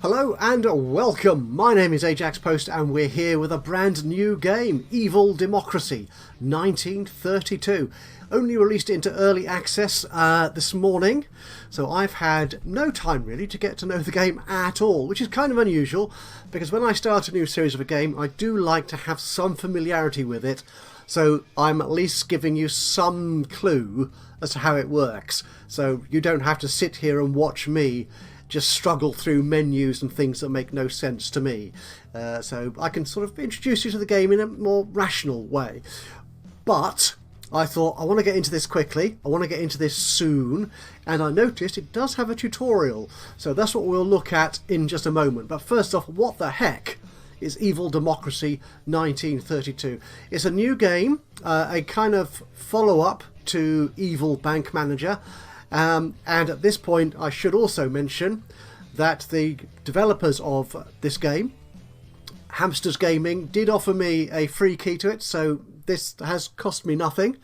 Hello and welcome. My name is Ajaxpost and we're here with a brand new game, Evil Democracy 1932. Only released into early access this morning, so I've had no time really to get to know the game at all, which is kind of unusual because when I start a new series of a game I do like to have some familiarity with it, so I'm at least giving you some clue as to how it works, so you don't have to sit here and watch me just struggle through menus and things that make no sense to me. So I can sort of introduce you to the game in a more rational way. But I thought I want to get into this quickly, I want to get into this soon, and I noticed it does have a tutorial, so that's what we'll look at in just a moment. But first off, what the heck is Evil Democracy 1932? It's a new game, a kind of follow-up to Evil Bank Manager. And at this point I should also mention that the developers of this game, Hamsters Gaming, did offer me a free key to it, so this has cost me nothing,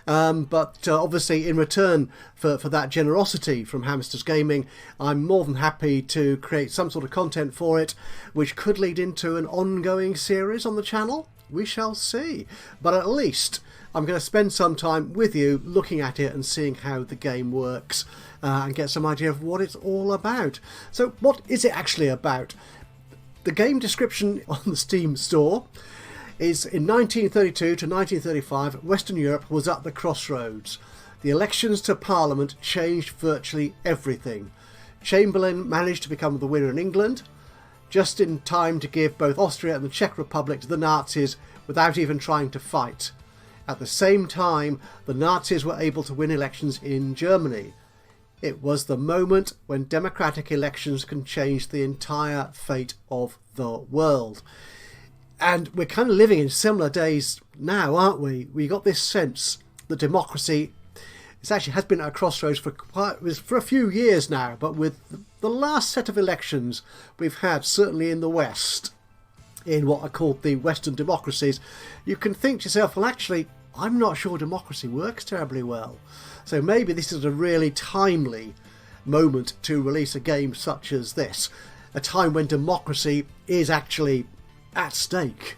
but obviously in return for that generosity from Hamsters Gaming, I'm more than happy to create some sort of content for it which could lead into an ongoing series on the channel. We shall see, but at least I'm going to spend some time with you looking at it and seeing how the game works and get some idea of what it's all about. So what is it actually about? The game description on the Steam store is in 1932 to 1935, Western Europe was at the crossroads. The elections to Parliament changed virtually everything. Chamberlain managed to become the winner in England, just in time to give both Austria and the Czech Republic to the Nazis without even trying to fight. At the same time, the Nazis were able to win elections in Germany. It was the moment when democratic elections can change the entire fate of the world. And we're kind of living in similar days now, aren't we? We got this sense that democracy has been at a crossroads for a few years now, but with the last set of elections we've had, certainly in the West, in what are called the Western democracies, you can think to yourself, well, actually, I'm not sure democracy works terribly well. So maybe this is a really timely moment to release a game such as this, a time when democracy is actually at stake.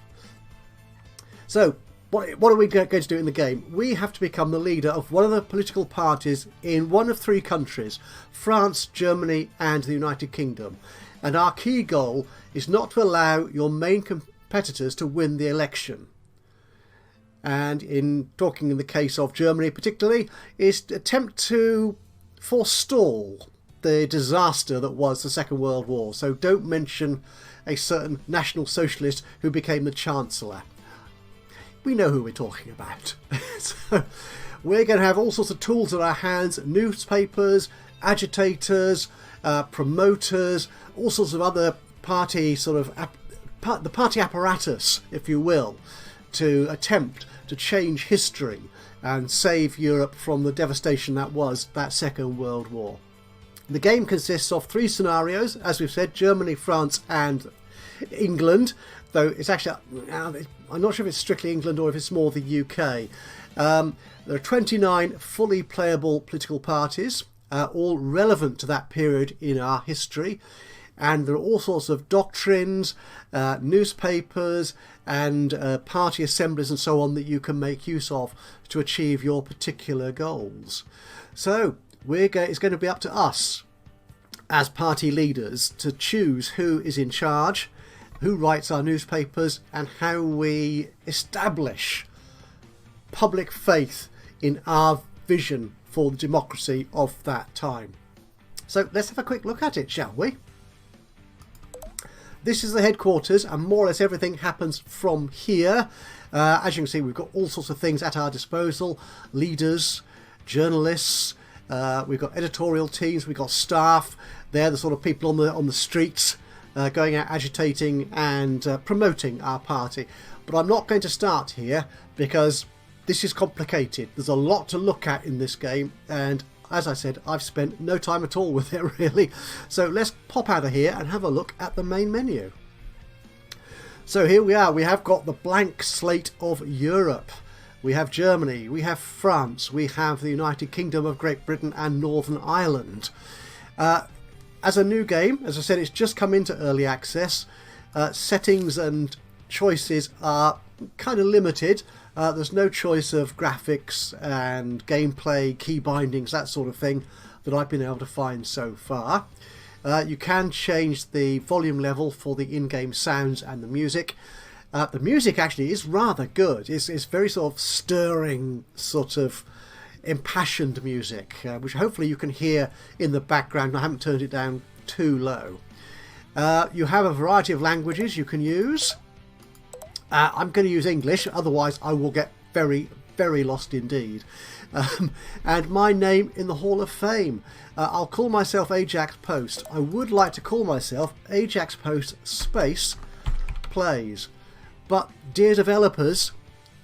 So what are we going to do in the game? We have to become the leader of one of the political parties in one of three countries, France, Germany and the United Kingdom. And our key goal is not to allow your main competitors to win the election. And in talking in the case of Germany particularly, is to attempt to forestall the disaster that was the Second World War. So don't mention a certain National Socialist who became the Chancellor. We know who we're talking about. So we're going to have all sorts of tools in our hands, newspapers, agitators, promoters, all sorts of other party the party apparatus, if you will, to attempt to change history and save Europe from the devastation that was that Second World War. The game consists of three scenarios, as we've said, Germany, France and England, though it's actually, I'm not sure if it's strictly England or if it's more the UK. There are 29 fully playable political parties, all relevant to that period in our history, and there are all sorts of doctrines, newspapers and party assemblies and so on that you can make use of to achieve your particular goals. So it's going to be up to us as party leaders to choose who is in charge, who writes our newspapers, and how we establish public faith in our vision for the democracy of that time. So let's have a quick look at it, shall we? This is the headquarters, and more or less everything happens from here. As you can see, we've got all sorts of things at our disposal. Leaders, journalists, we've got editorial teams, we've got staff. They're the sort of people on the streets going out agitating and promoting our party. But I'm not going to start here because this is complicated. There's a lot to look at in this game, and as I said, I've spent no time at all with it really. So let's pop out of here and have a look at the main menu. So here we are, we have got the blank slate of Europe. We have Germany, we have France, we have the United Kingdom of Great Britain and Northern Ireland. as a new game, as I said, it's just come into early access. Settings and choices are kind of limited. There's no choice of graphics and gameplay, key bindings, that sort of thing that I've been able to find so far. You can change the volume level for the in-game sounds and the music. The music actually is rather good. It's very sort of stirring, sort of impassioned music, which hopefully you can hear in the background. I haven't turned it down too low. You have a variety of languages you can use. I'm going to use English, otherwise I will get very, very lost indeed. And my name in the Hall of Fame. I'll call myself Ajaxpost. I would like to call myself Ajaxpost Space Plays. But, dear developers,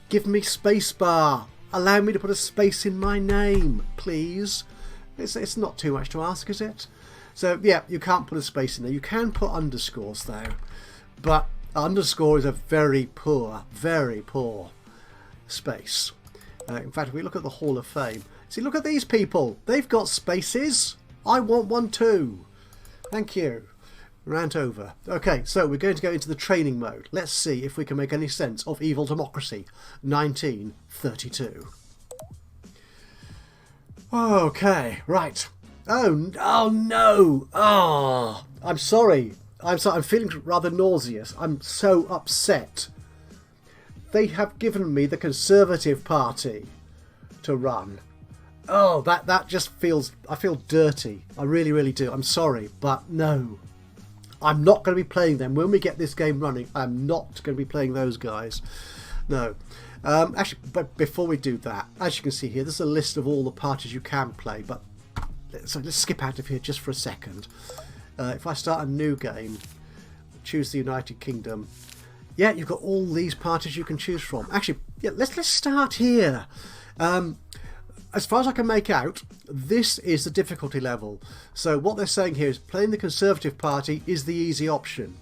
give me spacebar. Allow me to put a space in my name, please. It's not too much to ask, is it? So, yeah, you can't put a space in there. You can put underscores, though. But underscore is a very poor space. In fact, if we look at the Hall of Fame, see, look at these people. They've got spaces. I want one too. Thank you. Rant over. Okay, so we're going to go into the training mode. Let's see if we can make any sense of Evil Democracy 1932. Okay, right. Oh no! Oh, I'm sorry. I'm feeling rather nauseous. I'm so upset. They have given me the Conservative Party to run. Oh, that just feels... I feel dirty. I really, really do. I'm sorry, but no. I'm not going to be playing them. When we get this game running, I'm not going to be playing those guys. No. Actually, but before we do that, as you can see here, there's a list of all the parties you can play. But so let's skip out of here just for a second. If I start a new game, choose the United Kingdom. Yeah, you've got all these parties you can choose from. Actually, yeah, let's start here. As far as I can make out, this is the difficulty level. So what they're saying here is playing the Conservative Party is the easy option.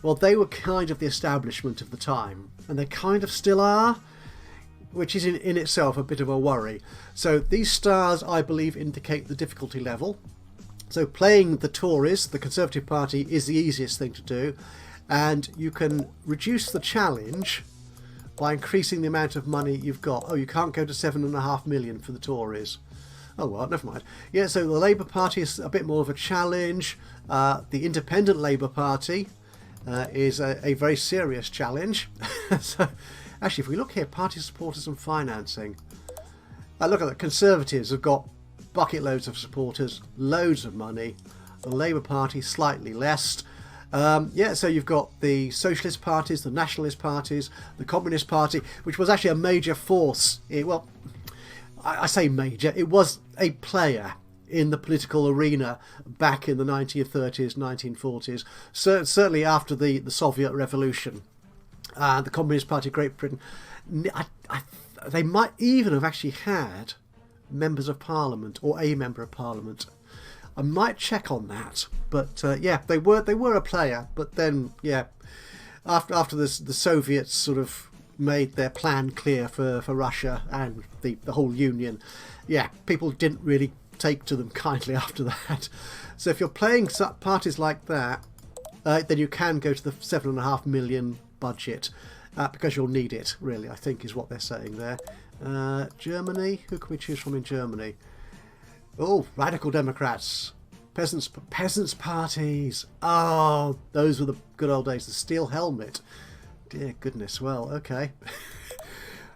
Well, they were kind of the establishment of the time, and they kind of still are, which is in itself a bit of a worry. So these stars, I believe, indicate the difficulty level. So playing the Tories, the Conservative Party, is the easiest thing to do, and you can reduce the challenge by increasing the amount of money you've got. Oh, you can't go to 7.5 million for the Tories. Oh well, never mind. Yeah, so the Labour Party is a bit more of a challenge. The Independent Labour Party is a very serious challenge. So, actually, if we look here, party supporters and financing. Look at that. Conservatives have got bucket loads of supporters, loads of money. The Labour Party slightly less. Yeah, so you've got the socialist parties, the nationalist parties, the Communist Party, which was actually a major force. Well, I say major, it was a player in the political arena back in the 1930s, 1940s, certainly after the Soviet Revolution. The Communist Party of Great Britain, they might even have actually had members of Parliament, or a member of Parliament. I might check on that, but yeah, they were a player. But then, yeah, after the Soviets sort of made their plan clear for Russia and the whole Union, yeah, people didn't really take to them kindly after that. So if you're playing parties like that, then you can go to the 7.5 million budget because you'll need it. Really, I think is what they're saying there. Germany, who can we choose from in Germany? Oh, Radical Democrats, peasants parties. Oh, those were the good old days. The steel helmet. Dear goodness. Well, okay.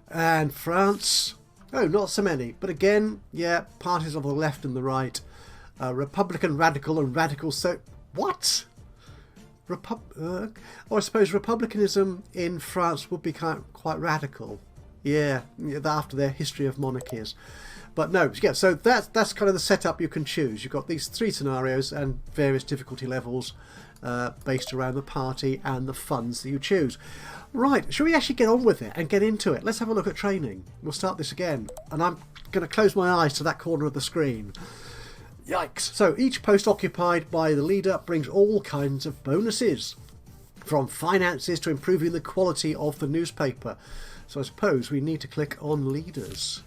And France. Oh, not so many. But again, yeah, parties of the left and the right. Republican Radical and Radical. So what? Oh, I suppose Republicanism in France would be quite radical. Yeah, after their history of monarchies. But no, yeah, so that's kind of the setup you can choose. You've got these 3 scenarios and various difficulty levels based around the party and the funds that you choose. Right, shall we actually get on with it and get into it? Let's have a look at training. We'll start this again. And I'm going to close my eyes to that corner of the screen. Yikes. So each post occupied by the leader brings all kinds of bonuses, from finances to improving the quality of the newspaper. So I suppose we need to click on leaders.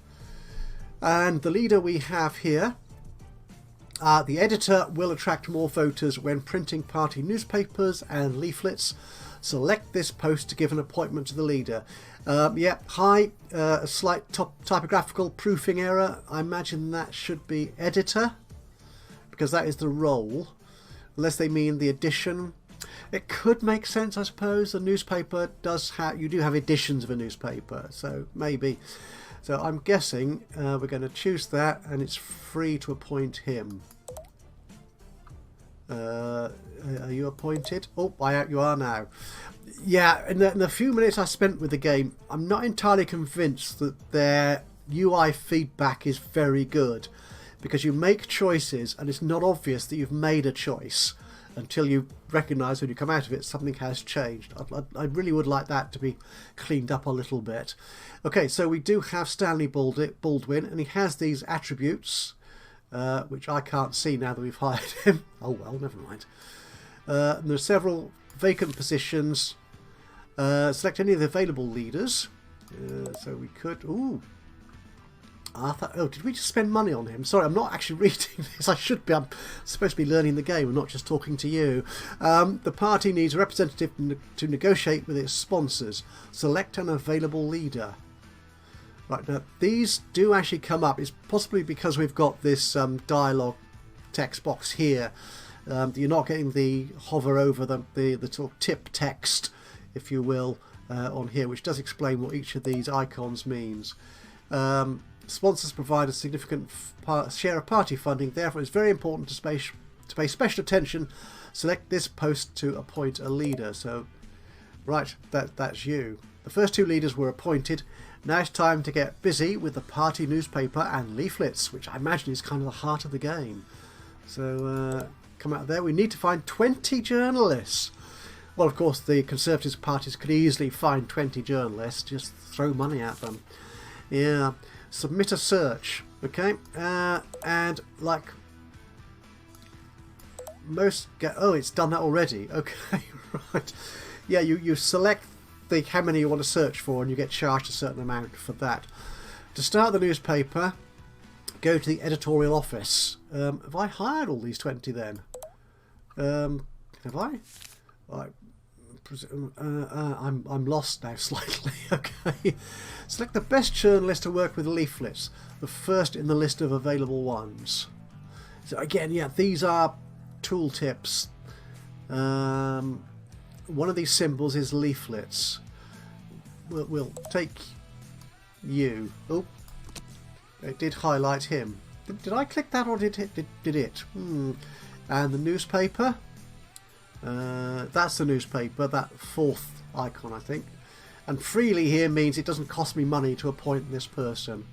And the leader we have here The editor will attract more voters when printing party newspapers and leaflets. Select this post to give an appointment to the leader. Yeah, hi, a slight typographical proofing error. I imagine that should be editor, because that is the role, unless they mean the edition. It could make sense, I suppose. The newspaper does have, you do have editions of a newspaper, so maybe. So I'm guessing we're going to choose that, and it's free to appoint him. Are you appointed? Oh, you are now. Yeah, in the few minutes I spent with the game, I'm not entirely convinced that their UI feedback is very good, because you make choices and it's not obvious that you've made a choice until you recognise when you come out of it something has changed. I really would like that to be cleaned up a little bit. Okay, so we do have Stanley Baldwin, and he has these attributes, which I can't see now that we've hired him. Oh well, never mind. And there are several vacant positions. Select any of the available leaders. So we could... Ooh. Arthur. Oh, did we just spend money on him? Sorry, I'm not actually reading this. I should be. I'm supposed to be learning the game and not just talking to you. The party needs a representative to negotiate with its sponsors. Select an available leader. Right, now these do actually come up. It's possibly because we've got this dialogue text box here. You're not getting the hover over the sort of tip text, if you will, on here, which does explain what each of these icons means. Sponsors provide a significant share of party funding, therefore it's very important to pay special attention. Select this post to appoint a leader. So, right, that's you. The first two leaders were appointed. Now it's time to get busy with the party newspaper and leaflets, which I imagine is kind of the heart of the game. So, come out of there. We need to find 20 journalists. Well, of course, the Conservative parties could easily find 20 journalists. Just throw money at them. Yeah. Submit a search. Okay. And like most get... Oh, it's done that already. Okay, right. Yeah, you select how many you want to search for, and you get charged a certain amount for that. To start the newspaper, go to the editorial office. Have I hired all these 20 then? Have I? I'm lost now slightly. Okay. Select the best journalist to work with leaflets, the first in the list of available ones. So again, yeah, these are tooltips. One of these symbols is leaflets. We'll take you. Oh, it did highlight him. Did I click that, or did it? And the newspaper. That's the newspaper, that fourth icon, I think. And freely here means it doesn't cost me money to appoint this person.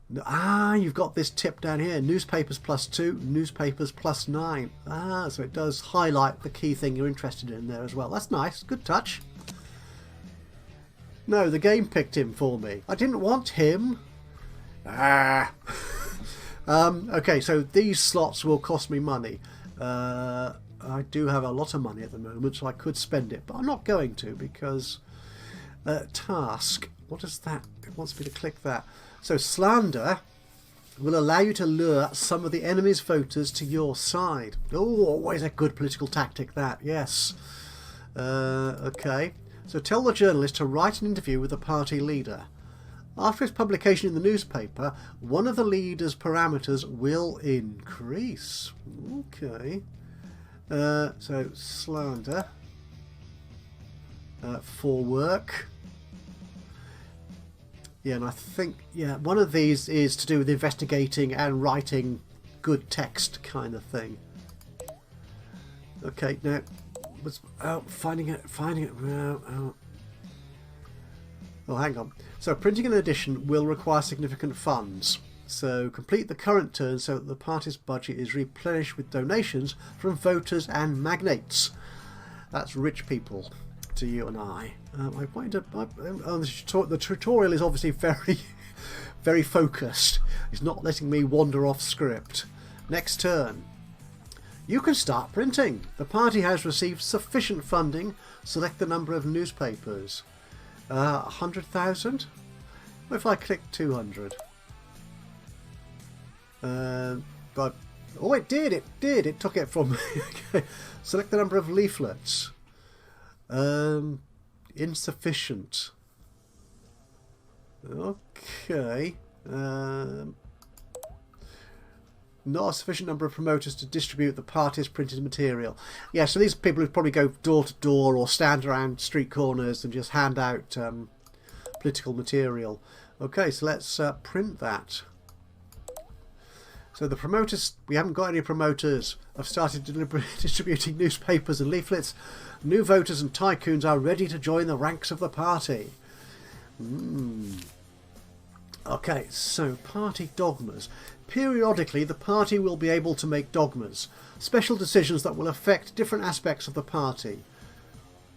You've got this tip down here. Newspapers +2, newspapers +9. So it does highlight the key thing you're interested in there as well. That's nice. Good touch. No, the game picked him for me. I didn't want him. Okay, so these slots will cost me money. I do have a lot of money at the moment, so I could spend it, but I'm not going to, because task, what is that? It wants me to click that. So slander will allow you to lure some of the enemy's voters to your side. Oh, always a good political tactic, that, yes. Okay, so tell the journalist to write an interview with the party leader. After its publication in the newspaper, one of the leader's parameters will increase. Okay. So, slander. For work. Yeah, and I think, yeah, one of these is to do with investigating and writing good text kind of thing. Okay, now, finding it. Oh, hang on. So printing an edition will require significant funds. So complete the current turn so that the party's budget is replenished with donations from voters and magnates. That's rich people to you and I. The tutorial is obviously very, very focused. It's not letting me wander off script. Next turn. You can start printing. The party has received sufficient funding. Select the number of newspapers. 100,000? What if I click 200? But oh, it did. It took it from me. Okay. Select the number of leaflets. Insufficient. Okay. Not a sufficient number of promoters to distribute the party's printed material. Yeah, so these people who probably go door to door or stand around street corners and just hand out political material. Okay, so let's print that. So the promoters, we haven't got any promoters, have started distributing newspapers and leaflets. New voters and tycoons are ready to join the ranks of the party. Okay, so party dogmas. Periodically, the party will be able to make dogmas, special decisions that will affect different aspects of the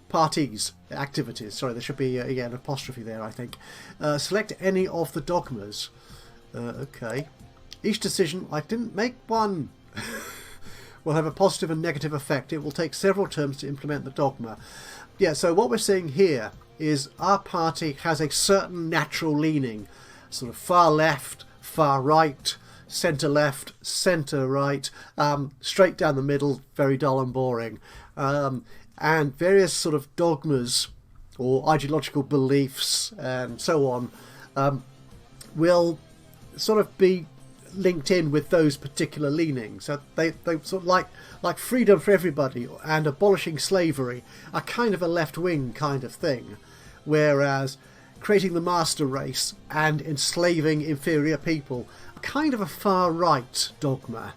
party's activities. Sorry, there should be an apostrophe there, I think. Select any of the dogmas. Okay. Each decision, I didn't make one, will have a positive and negative effect. It will take several terms to implement the dogma. Yeah, so what we're seeing here is our party has a certain natural leaning, sort of far left, far right, centre left, centre right, straight down the middle, very dull and boring, and various sort of dogmas or ideological beliefs and so on will sort of be linked in with those particular leanings. So they sort of like freedom for everybody and abolishing slavery are kind of a left-wing kind of thing, whereas creating the master race and enslaving inferior people are kind of a far-right dogma.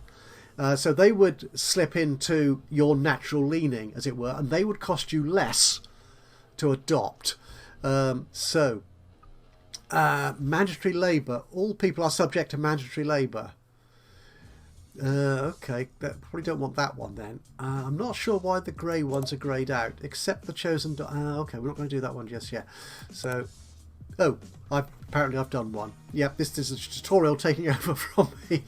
So they would slip into your natural leaning, as it were, and they would cost you less to adopt. Mandatory labour. All people are subject to mandatory labour. Okay, probably don't want that one then. I'm not sure why the grey ones are greyed out, except the chosen... okay, we're not going to do that one just yet. So, apparently I've done one. Yep, this is a tutorial taking over from me.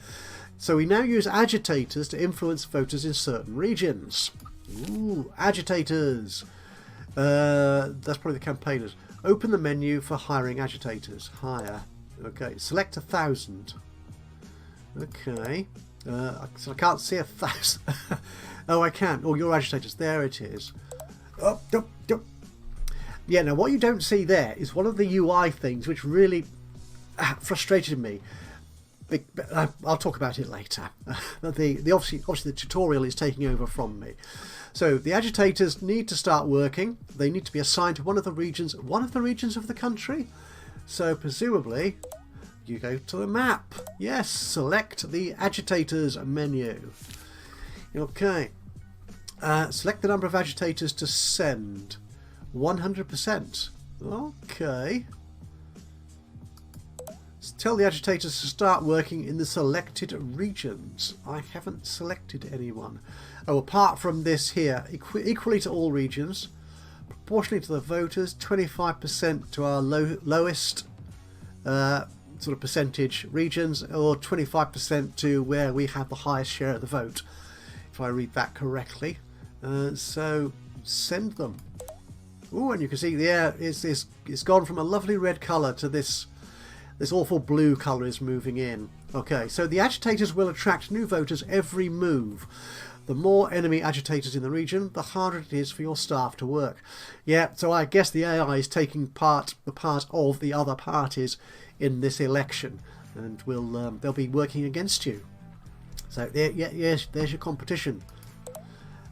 So we now use agitators to influence voters in certain regions. Ooh, agitators. That's probably the campaigners. Open the menu for hiring agitators. Hire. Okay, select 1,000. Okay. So I can't see 1,000. Oh, I can. Oh, your agitators. There it is. Oh. Yeah, now what you don't see there is one of the UI things which really frustrated me. I'll talk about it later. Obviously the tutorial is taking over from me. So the agitators need to start working. They need to be assigned to one of the regions of the country. So presumably you go to the map. Yes, select the agitators menu. Okay. Select the number of agitators to send. 100%. Okay. Tell the agitators to start working in the selected regions. I haven't selected anyone. Oh, apart from this here, equally to all regions, proportionally to the voters, 25% to our lowest sort of percentage regions, or 25% to where we have the highest share of the vote, if I read that correctly. So send them. Oh, and you can see there it's gone from a lovely red colour to this awful blue colour is moving in. Okay, so the agitators will attract new voters every move. The more enemy agitators in the region, the harder it is for your staff to work. Yeah, so I guess the AI is taking the part of the other parties in this election, and they'll be working against you. So there's your competition.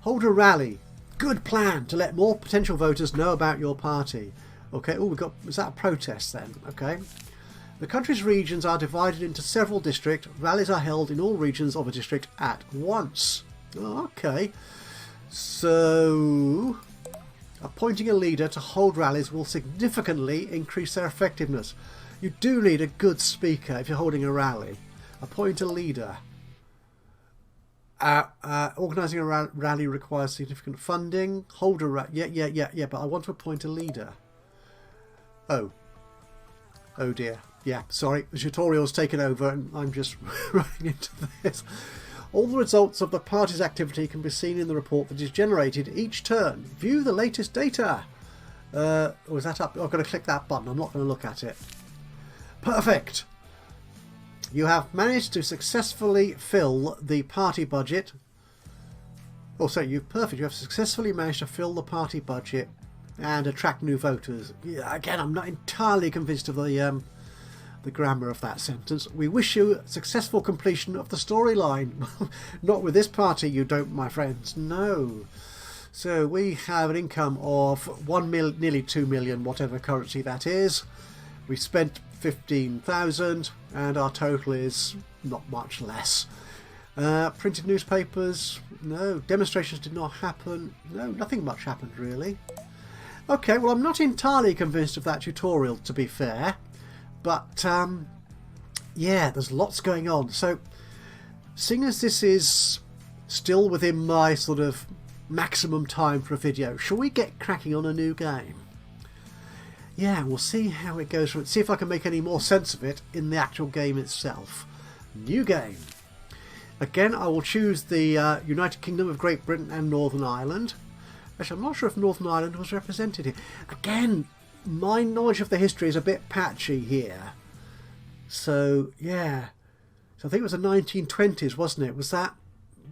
Hold a rally. Good plan to let more potential voters know about your party. Okay. Oh, was that a protest then? Okay. The country's regions are divided into several districts. Rallies are held in all regions of a district at once. Okay. So, appointing a leader to hold rallies will significantly increase their effectiveness. You do need a good speaker if you're holding a rally. Appoint a leader. Organising a rally requires significant funding. Hold a rally. Yeah, but I want to appoint a leader. Oh dear. Yeah, sorry, the tutorial's taken over and I'm just running into this. All the results of the party's activity can be seen in the report that is generated each turn. View the latest data. Is that up? I've got to click that button. I'm not going to look at it. Perfect. You have managed to successfully fill the party budget. Oh, sorry, you've perfect. You have successfully managed to fill the party budget and attract new voters. Yeah, again, I'm not entirely convinced of the grammar of that sentence. We wish you successful completion of the storyline. Not with this party, you don't, my friends. No. So we have an income of nearly 2 million, whatever currency that is. We spent 15,000, and our total is not much less. Printed newspapers, no. Demonstrations did not happen, no. Nothing much happened really. Okay, well, I'm not entirely convinced of that tutorial, to be fair, but yeah, there's lots going on. So seeing as this is still within my sort of maximum time for a video, shall we get cracking on a new game? Yeah, we'll see how it goes. See if I can make any more sense of it in the actual game itself. New game. Again, I will choose the United Kingdom of Great Britain and Northern Ireland. Actually, I'm not sure if Northern Ireland was represented here. Again, my knowledge of the history is a bit patchy here. So, yeah. So I think it was the 1920s, wasn't it? Was that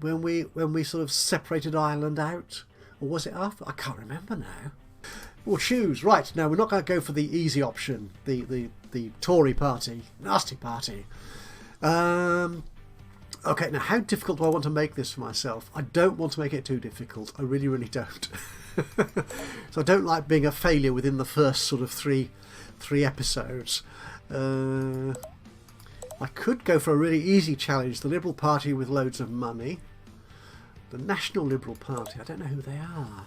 when we sort of separated Ireland out? Or was it after? I can't remember now. We'll choose. Right, now we're not going to go for the easy option, the Tory party, nasty party. Okay, now how difficult do I want to make this for myself? I don't want to make it too difficult. I really, really don't. So I don't like being a failure within the first sort of three episodes. I could go for a really easy challenge, the Liberal Party with loads of money. The National Liberal Party, I don't know who they are.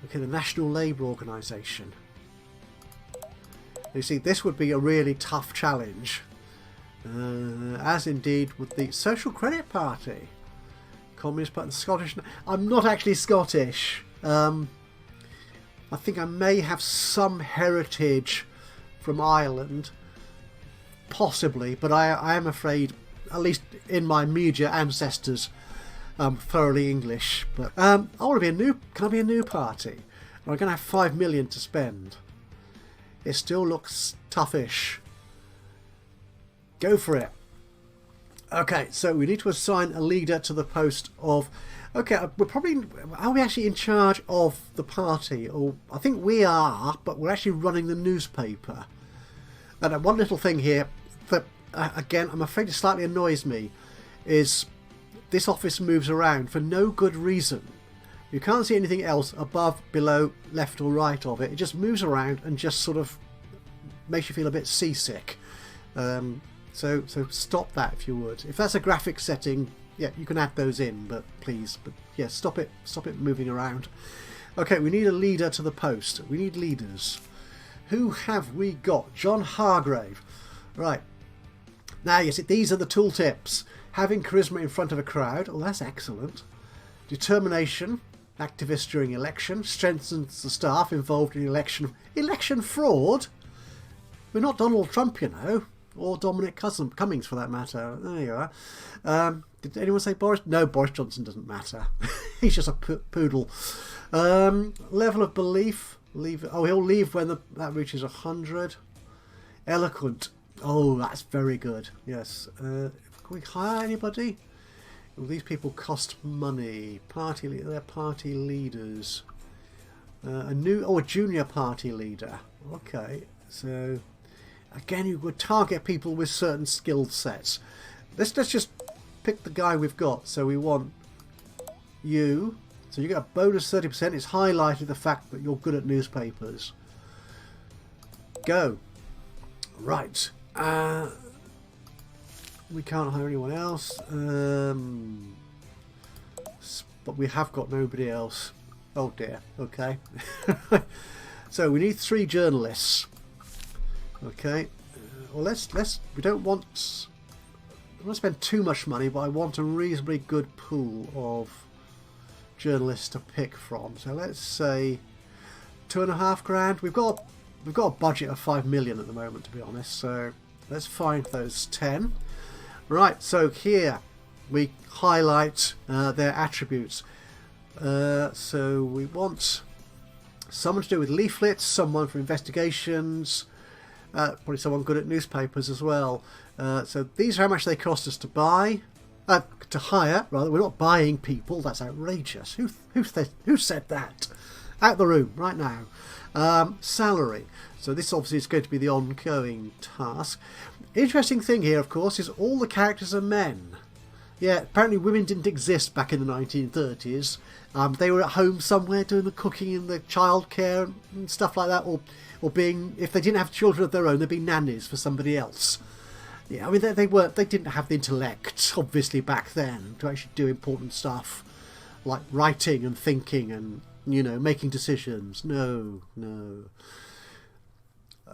Okay, the National Labour Organisation. You see, this would be a really tough challenge. As indeed would the Social Credit Party. Communist Party, the Scottish... I'm not actually Scottish. I think I may have some heritage from Ireland. Possibly, but I am afraid, at least in my immediate ancestors, thoroughly English. But I want to be a new. Can I be a new party? I'm going to have 5 million to spend. It still looks toughish. Go for it. Okay, so we need to assign a leader to the post of. Okay, we're probably. Are we actually in charge of the party? Or I think we are, but we're actually running the newspaper. And one little thing here that again I'm afraid it slightly annoys me is. This office moves around for no good reason. You can't see anything else above, below, left or right of it. It just moves around and just sort of makes you feel a bit seasick. So stop that if you would. If that's a graphic setting, yeah, you can add those in, but please. But yeah, stop it moving around. Okay, we need a leader to the post. We need leaders. Who have we got? John Hargrave. Right. Now, yes, these are the tooltips. Having charisma in front of a crowd. Oh, that's excellent. Determination. Activist during election. Strengthens the staff involved in election. Election fraud? We're not Donald Trump, you know. Or Dominic Cummings, for that matter. There you are. Did anyone say Boris? No, Boris Johnson doesn't matter. He's just a poodle. Level of belief. Leave. Oh, he'll leave when that reaches 100. Eloquent. Oh, that's very good. Yes. Can we hire anybody? Well, these people cost money. They're party leaders. A junior party leader. Okay. So again, you would target people with certain skill sets. Let's just pick the guy we've got. So we want you. So you get a bonus 30%. It's highlighted the fact that you're good at newspapers. Go. Right. We can't hire anyone else. But we have got nobody else. Oh dear. Okay. So we need 3 journalists. Okay. Well, we don't want to spend too much money, but I want a reasonably good pool of journalists to pick from. So let's say 2.5 grand. We've got a budget of 5 million at the moment, to be honest. So let's find those 10. Right. So here we highlight their attributes. So we want someone to do with leaflets, someone for investigations, Probably someone good at newspapers as well. So these are how much they cost us to buy. To hire, rather. We're not buying people. That's outrageous. Who said that? Out the room right now. Salary. So this obviously is going to be the ongoing task. Interesting thing here, of course, is all the characters are men. Yeah, apparently women didn't exist back in the 1930s. They were at home somewhere doing the cooking and the childcare and stuff like that, or being, if they didn't have children of their own, they'd be nannies for somebody else. Yeah, I mean they didn't have the intellect, obviously, back then to actually do important stuff like writing and thinking and, you know, making decisions. No.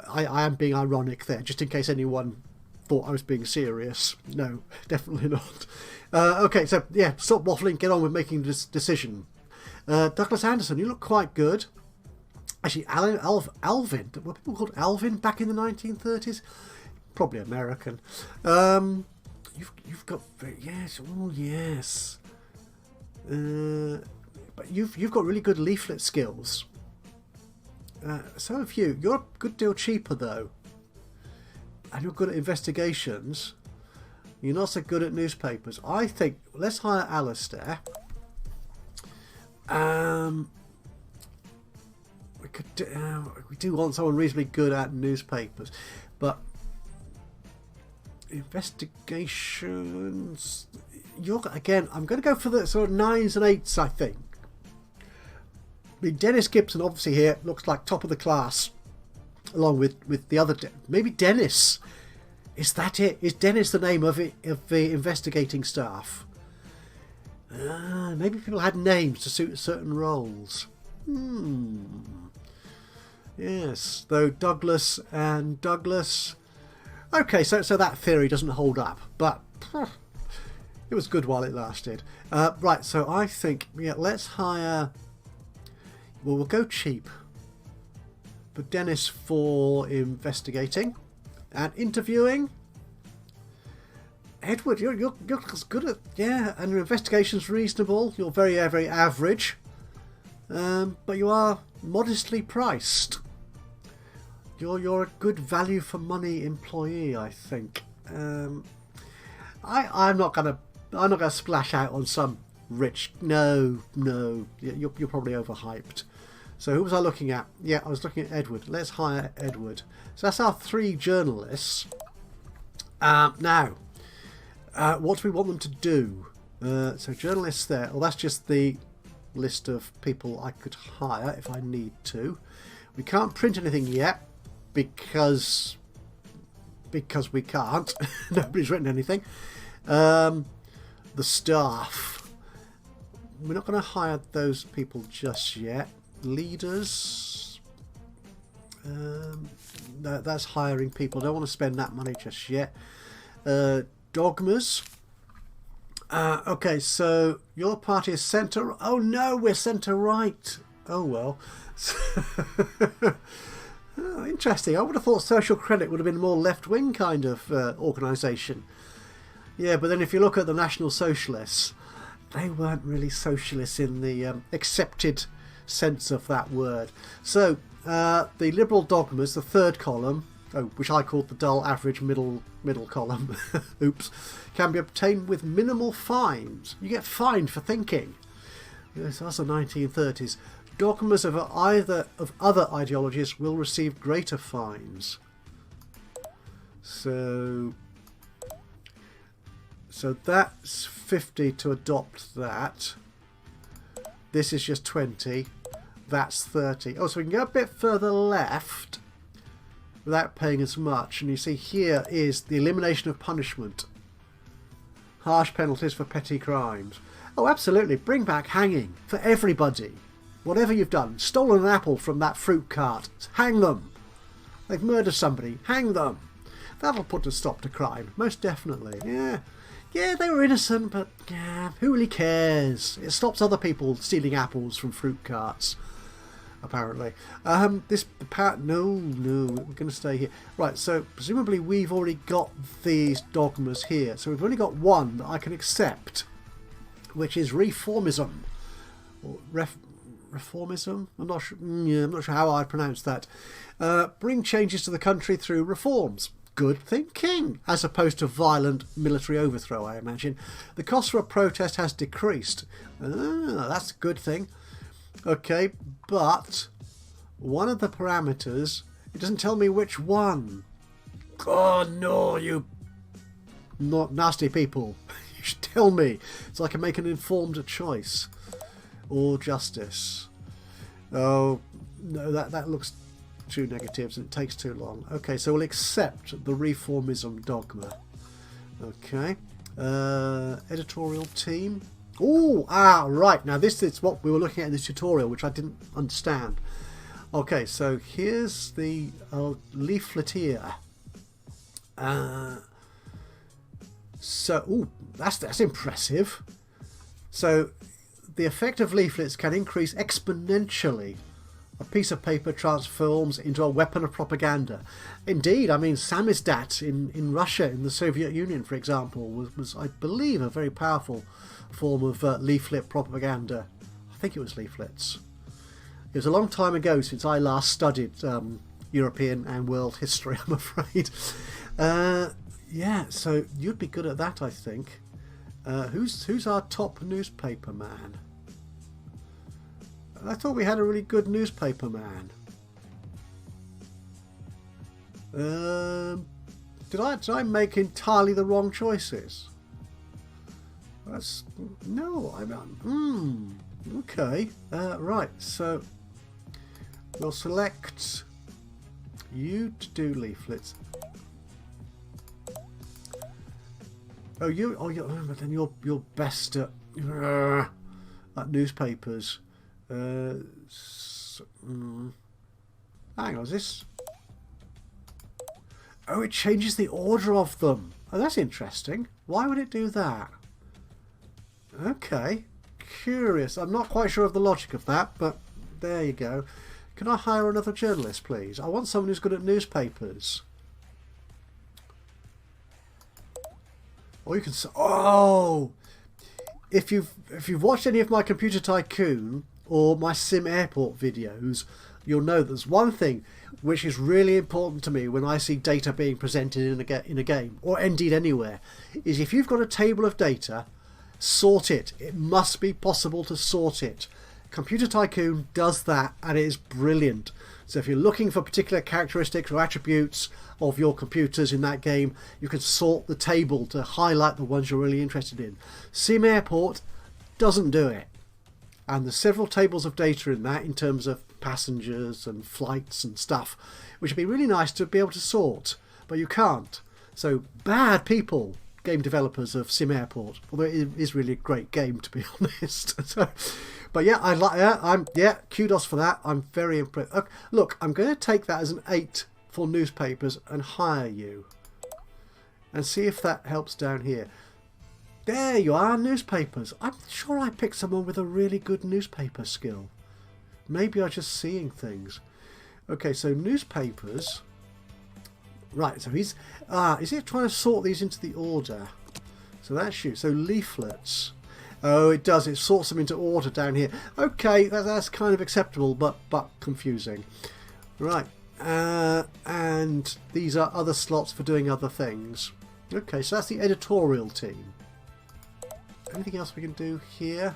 I am being ironic there, just in case anyone thought I was being serious. No, definitely not. Okay, so yeah, stop waffling, get on with making this decision. Douglas Anderson, you look quite good. Actually, Alvin, were people called Alvin back in the 1930s? Probably American. You've got, yes, oh yes. But you've got really good leaflet skills. So have you. You're a good deal cheaper though, and you're good at investigations. You're not so good at newspapers. I think let's hire Alistair. We do want someone reasonably good at newspapers, but investigations. Again, I'm going to go for the sort of 9s and 8s. I think. I mean, Dennis Gibson obviously here looks like top of the class, along with the other. Maybe Dennis. Is that it? Is Dennis the name of the investigating staff? Maybe people had names to suit certain roles. Yes, though Douglas and Douglas. Okay, so that theory doesn't hold up, but it was good while it lasted. Right, so I think, yeah, let's hire. Well, we'll go cheap. But Dennis for investigating and interviewing. Edward, you're as good at, yeah, and your investigation's reasonable. You're very, very average, but you are modestly priced. You're a good value for money employee, I think. I'm not gonna splash out on some rich. No, you're probably overhyped. So who was I looking at? Yeah, I was looking at Edward. Let's hire Edward. So that's our 3 journalists. Now, what do we want them to do? So journalists there. Well, that's just the list of people I could hire if I need to. We can't print anything yet because we can't. Nobody's written anything. The staff. We're not going to hire those people just yet. Leaders. No, that's hiring people. Don't want to spend that money just yet. Dogmas. Okay, so your party is centre. Oh no, we're centre right. Oh well. Oh, interesting. I would have thought Social Credit would have been a more left-wing kind of organisation. Yeah, but then if you look at the National Socialists, they weren't really socialists in the accepted sense of that word. So the Liberal Dogmas, the 3rd column, which I called the dull average middle column, oops, can be obtained with minimal fines. You get fined for thinking. Yes, that's the 1930s. Dogmas of other ideologies will receive greater fines. So that's 50 to adopt that. This is just 20. That's 30. Oh, so we can go a bit further left without paying as much. And you see here is the Elimination of Punishment. Harsh penalties for petty crimes. Oh, absolutely. Bring back hanging for everybody. Whatever you've done. Stolen an apple from that fruit cart. Hang them. They've murdered somebody. Hang them. That'll put a stop to crime. Most definitely. Yeah. Yeah, they were innocent, but yeah, who really cares? It stops other people stealing apples from fruit carts, apparently. No, we're going to stay here. Right, so presumably we've already got these dogmas here. So we've only got one that I can accept, which is reformism. Or reformism? I'm not sure. Yeah, I'm not sure how I'd pronounce that. Bring changes to the country through reforms. Good thinking, as opposed to violent military overthrow, I imagine. The cost for a protest has decreased. That's a good thing. Okay, but one of the parameters, it doesn't tell me which one. Oh no, you not nasty people. You should tell me so I can make an informed choice. Or justice. Oh, no, that looks too negatives and it takes too long. Okay, so we'll accept the reformism dogma. Okay. Editorial team. Oh, right. Now this is what we were looking at in this tutorial, which I didn't understand. Okay, so here's the leafleteer. That's impressive. So the effect of leaflets can increase exponentially. A piece of paper transforms into a weapon of propaganda. Indeed, I mean, samizdat in Russia, in the Soviet Union, for example, was I believe, a very powerful form of leaflet propaganda. I think it was leaflets. It was a long time ago since I last studied European and world history, I'm afraid. Yeah, so you'd be good at that, I think. Who's our top newspaper man? I thought we had a really good newspaper man. Did I make entirely the wrong choices? Okay. Right. So we'll select you to do leaflets. But then you're best at newspapers. Hang on, is this? Oh, it changes the order of them. Oh, that's interesting. Why would it do that? Okay, curious. I'm not quite sure of the logic of that, but there you go. Can I hire another journalist, please? I want someone who's good at newspapers. Or you can say, oh, if you've watched any of my Computer Tycoon or my Sim Airport videos, you'll know there's one thing which is really important to me when I see data being presented in a game, or indeed anywhere, is if you've got a table of data, sort it. It must be possible to sort it. Computer Tycoon does that, and it is brilliant. So if you're looking for particular characteristics or attributes of your computers in that game, you can sort the table to highlight the ones you're really interested in. Sim Airport doesn't do it. And there's several tables of data in that in terms of passengers and flights and stuff, which would be really nice to be able to sort, but you can't. So bad people, game developers of Sim Airport, although it is really a great game, to be honest. So, but yeah, I like that. Yeah, kudos for that. I'm very impressed. Okay, look, I'm going to take that as an 8 for newspapers and hire you, and see if that helps down here. There you are, newspapers. I'm sure I picked someone with a really good newspaper skill. Maybe I'm just seeing things. Okay, so newspapers. Right, so is it trying to sort these into the order? So that's you. So leaflets. Oh, it does. It sorts them into order down here. Okay, that's kind of acceptable, but confusing. Right, and these are other slots for doing other things. Okay, so that's the editorial team. Anything else we can do here?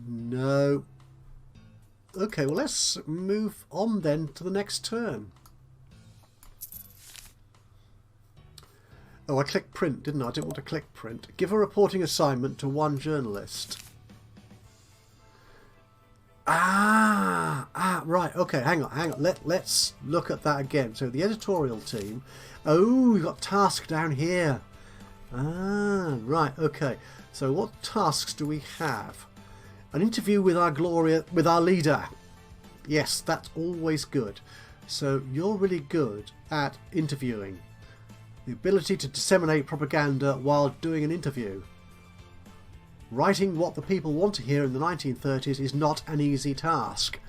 No. Okay, well let's move on then to the next turn. Oh, I clicked print, didn't I? I didn't want to click print. Give a reporting assignment to one journalist. Right, okay, hang on. Let's look at that again. So the editorial team. Oh, we've got task down here. Right, okay. So what tasks do we have? An interview with our leader. Yes, that's always good. So you're really good at interviewing. The ability to disseminate propaganda while doing an interview. Writing what the people want to hear in the 1930s is not an easy task.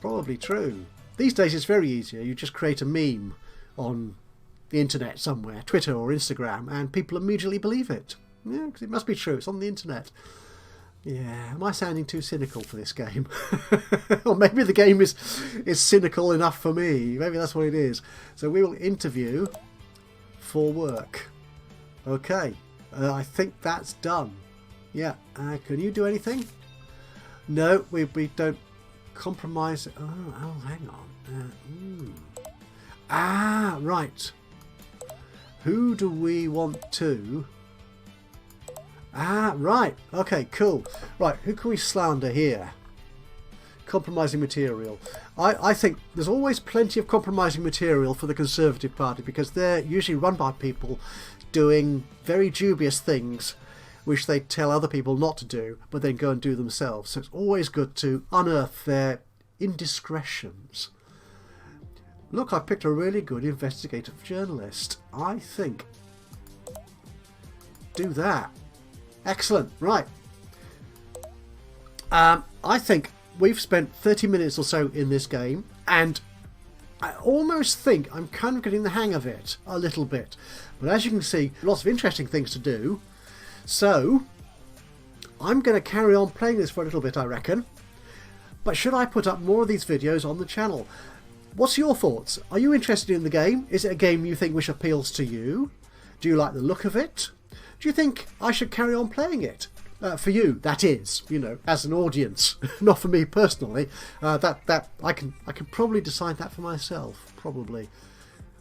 Probably true. These days it's very easy. You just create a meme on the internet somewhere, Twitter or Instagram, and people immediately believe it. Yeah, because it must be true. It's on the internet. Yeah, am I sounding too cynical for this game? Or maybe the game is cynical enough for me. Maybe that's what it is. So we will interview for work. Okay, I think that's done. Yeah, can you do anything? No, we don't compromise. Oh, hang on. Right. Who do we want to... right. Okay, cool. Right, who can we slander here? Compromising material. I think there's always plenty of compromising material for the Conservative Party because they're usually run by people doing very dubious things which they tell other people not to do, but then go and do themselves. So it's always good to unearth their indiscretions. Look, I picked a really good investigative journalist. I think. Do that. Excellent. Right. I think we've spent 30 minutes or so in this game, and I almost think I'm kind of getting the hang of it a little bit. But as you can see, lots of interesting things to do. So I'm going to carry on playing this for a little bit, I reckon. But should I put up more of these videos on the channel? What's your thoughts? Are you interested in the game? Is it a game you think which appeals to you? Do you like the look of it? Do you think I should carry on playing it? For you, that is, you know, as an audience, not for me personally. That I can probably decide that for myself, probably.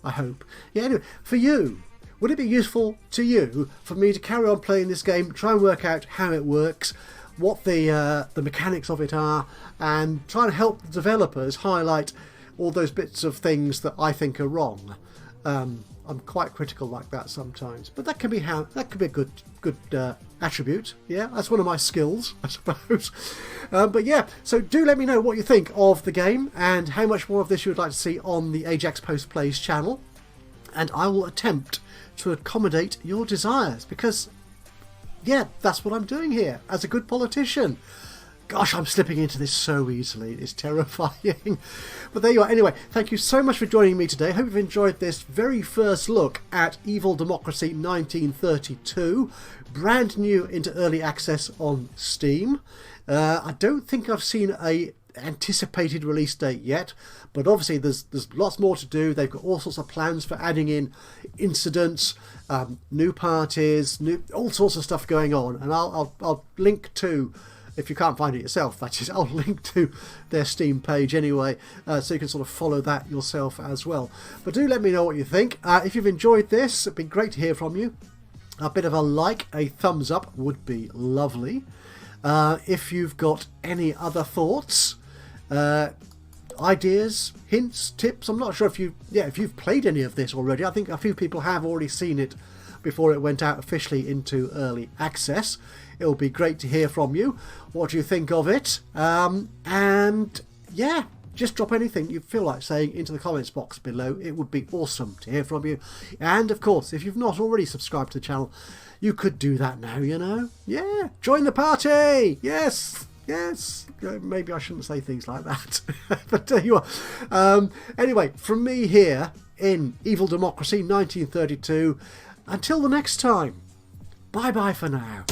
I hope. Yeah. Anyway, for you, would it be useful to you for me to carry on playing this game, try and work out how it works, what the mechanics of it are, and try and help the developers highlight all those bits of things that I think are wrong? I'm quite critical like that sometimes, but that can be a good attribute. Yeah, that's one of my skills, I suppose. But yeah, so do let me know what you think of the game and how much more of this you would like to see on the Ajaxpost Plays channel, and I will attempt to accommodate your desires because, yeah, that's what I'm doing here as a good politician. Gosh, I'm slipping into this so easily. It's terrifying. But there you are. Anyway, thank you so much for joining me today. Hope you've enjoyed this very first look at Evil Democracy 1932. Brand new into early access on Steam. I don't think I've seen a anticipated release date yet, but obviously there's lots more to do. They've got all sorts of plans for adding in incidents, new parties, all sorts of stuff going on. And I'll link to... If you can't find it yourself, that is, I'll link to their Steam page anyway, so you can sort of follow that yourself as well. But do let me know what you think. If you've enjoyed this, it'd be great to hear from you. A bit of a like, a thumbs up would be lovely. If you've got any other thoughts, ideas, hints, tips, I'm not sure if you've played any of this already. I think a few people have already seen it before it went out officially into early access. It'll be great to hear from you. What do you think of it? And yeah, just drop anything you feel like saying into the comments box below. It would be awesome to hear from you. And of course, if you've not already subscribed to the channel, you could do that now, you know. Yeah, join the party. Yes. Maybe I shouldn't say things like that. But there you are. Anyway, from me here in Evil Democracy 1932, until the next time, bye-bye for now.